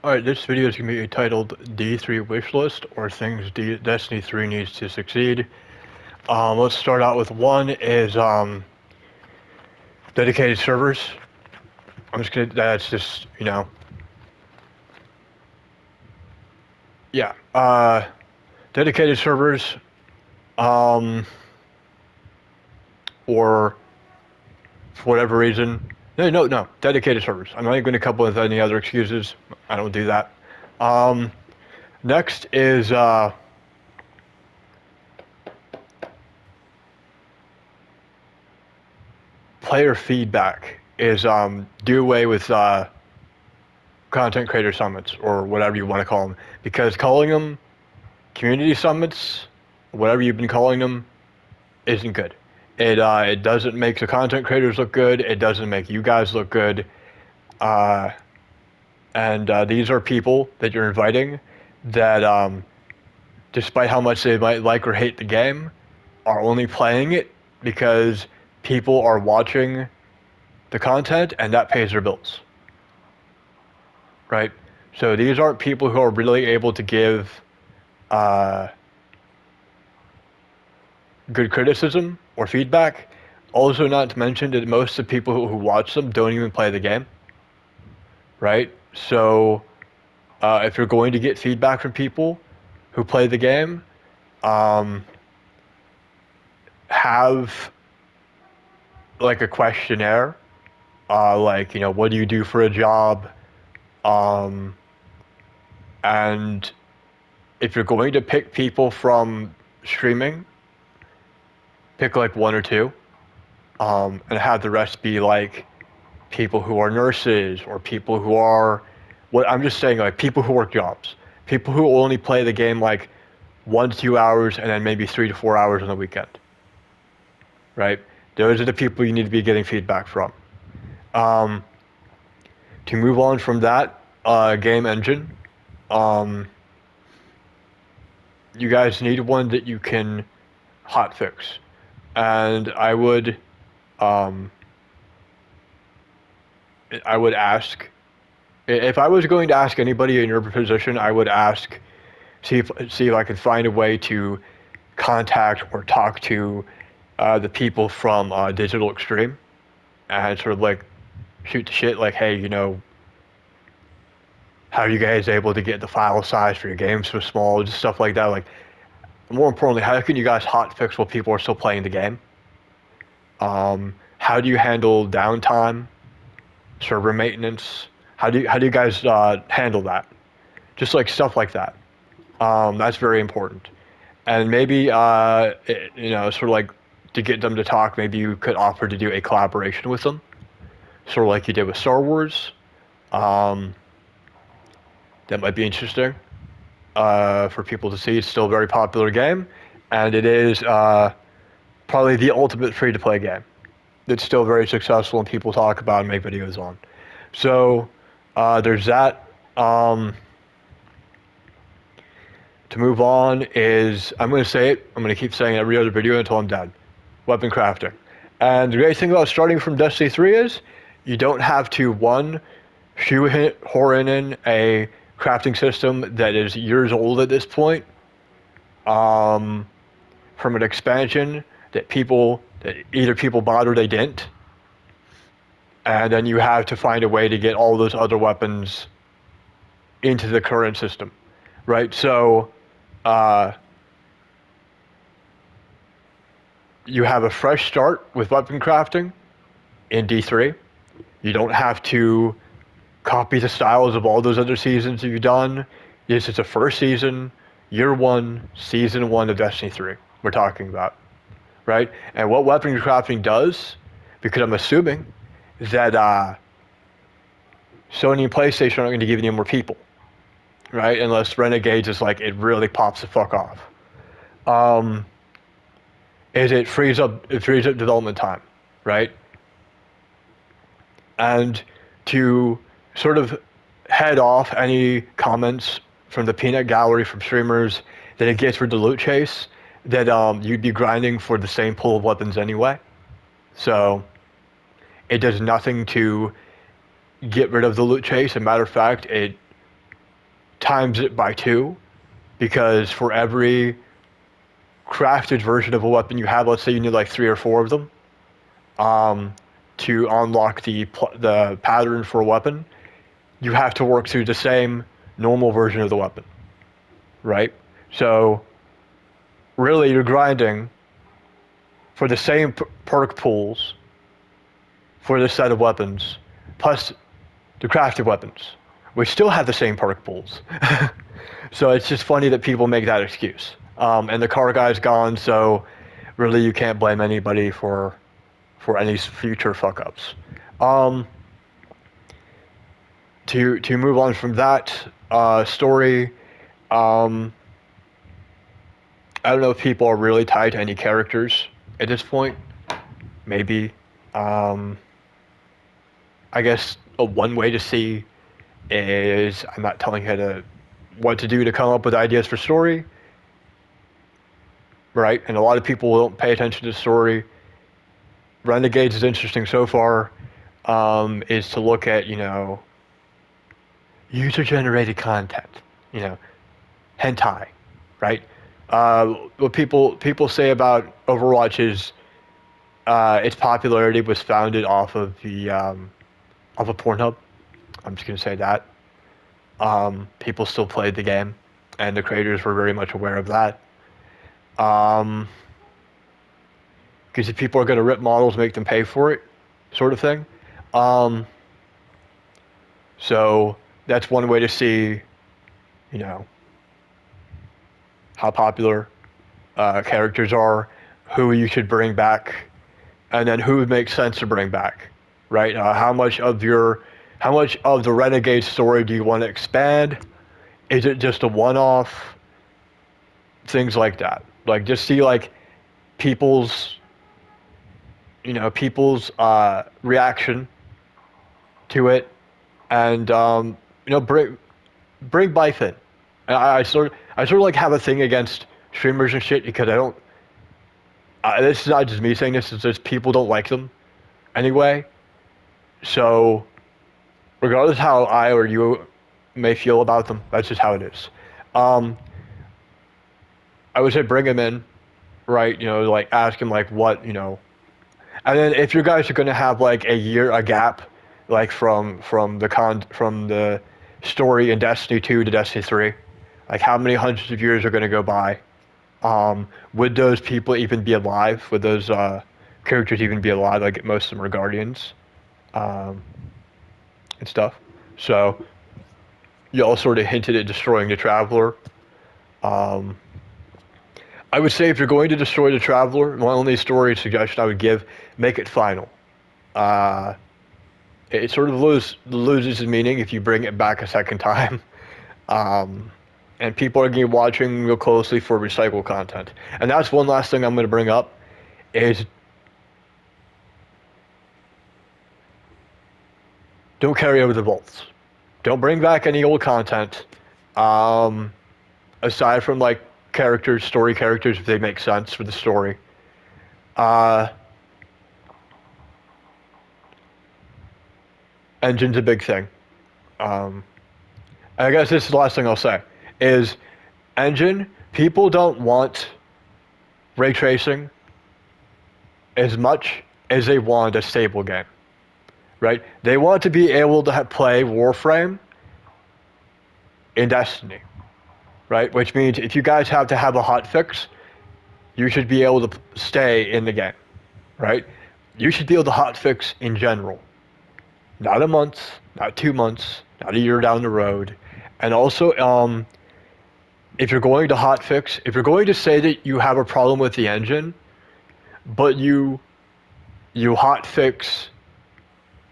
Alright, this video is going to be titled D3 Wishlist, or Things Destiny 3 Needs to Succeed. Let's start out with one is dedicated servers. That's just, yeah. Dedicated servers, or for whatever reason, no, dedicated servers. I'm not even going to come up with any other excuses. I don't do that. Next is, player feedback is do away with content creator summits, or whatever you want to call them, because calling them community summits, whatever you've been calling them, isn't good. It doesn't make the content creators look good. It doesn't make you guys look good. And these are people that you're inviting that, despite how much they might like or hate the game, are only playing it because people are watching the content and that pays their bills. Right? So these aren't people who are really able to give good criticism or feedback. Also, not to mention that most of the people who watch them don't even play the game. Right? So if you're going to get feedback from people who play the game, have like a questionnaire, like, what do you do for a job? And if you're going to pick people from streaming, pick like one or two, and have the rest be like people who are nurses or people who are, what I'm just saying, like people who work jobs, people who only play the game like 1 to 2 hours and then maybe 3 to 4 hours on the weekend. Right? Those are the people you need to be getting feedback from. To move on from that, game engine, you guys need one that you can hotfix. And I would ask, if I was going to ask anybody in your position, I would ask, see if I could find a way to contact or talk to the people from Digital Extreme and sort of like shoot the shit, like, hey, how are you guys able to get the file size for your game so small, just stuff like that. Like, more importantly, how can you guys hotfix while people are still playing the game? How do you handle downtime, server maintenance? How do you guys handle that? Just like stuff like that. That's very important. And maybe sort of like to get them to talk, maybe you could offer to do a collaboration with them, sort of like you did with Star Wars. That might be interesting for people to see. It's still a very popular game, and it is probably the ultimate free-to-play game. It's still very successful, and people talk about and make videos on. So there's that. To move on is, I'm going to say it, I'm going to keep saying it every other video until I'm done. Weapon crafting. And the great thing about starting from Destiny 3 is you don't have to, one, shoehorn in a crafting system that is years old at this point, from an expansion that either people bought or they didn't. And then you have to find a way to get all those other weapons into the current system, right? So you have a fresh start with weapon crafting in D3. You don't have to copy the styles of all those other seasons that you've done. This is the first season, year one, season one of Destiny 3 we're talking about, right? And what weapon crafting does, because I'm assuming that Sony and PlayStation aren't going to give you any more people, right? Unless Renegades is like, it really pops the fuck off. Is it frees up development time, right? And to sort of head off any comments from the peanut gallery from streamers that it gets rid of the loot chase, that you'd be grinding for the same pool of weapons anyway. So it does nothing to get rid of the loot chase. As a matter of fact, it times it by 2, because for every crafted version of a weapon you have, let's say you need like 3 or 4 of them, to unlock the pattern for a weapon, you have to work through the same normal version of the weapon, right? So really you're grinding for the same perk pools for this set of weapons, plus the crafted weapons, which still have the same perk pools. So it's just funny that people make that excuse. And the car guy's gone, so really you can't blame anybody for any future fuck ups. To move on from that story, I don't know if people are really tied to any characters at this point. Maybe. I guess one way to see is I'm not telling you what to do to come up with ideas for story, right? And a lot of people don't pay attention to the story. Renegades is interesting so far. Is to look at user-generated content, hentai, right? What people say about Overwatch is its popularity was founded off of Pornhub. I'm just gonna say that. People still played the game, and the creators were very much aware of that. Because if people are gonna rip models, make them pay for it, sort of thing. So that's one way to see, how popular characters are, who you should bring back, and then who makes sense to bring back, right? How much of the Renegade story do you want to expand? Is it just a one-off? Things like that. Like just see like people's, reaction to it, and bring life in. I sort of like have a thing against streamers and shit because I don't. This is not just me saying this; it's just people don't like them anyway. So, regardless how I or you may feel about them, that's just how it is. I would say bring them in, right? Like ask him like what, and then if you guys are gonna have like a gap, like from the story in Destiny 2 to Destiny 3, like how many hundreds of years are gonna go by? Would those people even be alive? Would those characters even be alive? Like most of them are guardians, and stuff. So you all sort of hinted at destroying the Traveler. I would say if you're going to destroy the Traveler, my only story suggestion I would give, make it final. It sort of loses its meaning if you bring it back a second time. And people are going to be watching real closely for recycled content. And that's one last thing I'm going to bring up is don't carry over the vaults. Don't bring back any old content. Aside from like story characters, if they make sense for the story. Engine's a big thing. I guess this is the last thing I'll say is engine. People don't want ray tracing as much as they want a stable game, right? They want to be able to play Warframe in Destiny, right? Which means if you guys have to have a hotfix, you should be able to stay in the game, right? You should be able to hotfix in general. Not a month, not 2 months, not a year down the road. And also, if you're going to hotfix, if you're going to say that you have a problem with the engine, but you hotfix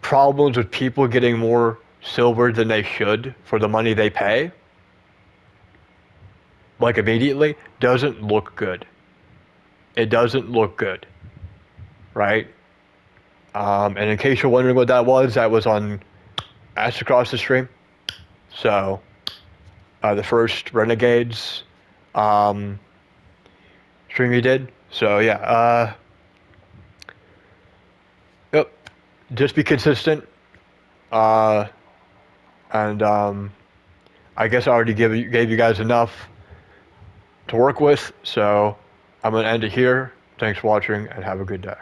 problems with people getting more silver than they should for the money they pay, like immediately, doesn't look good. It doesn't look good, right? And in case you're wondering what that was on Ash Across the Stream. So, the first Renegades stream he did. So yeah, yep. Just be consistent, and I guess I already gave you guys enough to work with, so I'm going to end it here. Thanks for watching, and have a good day.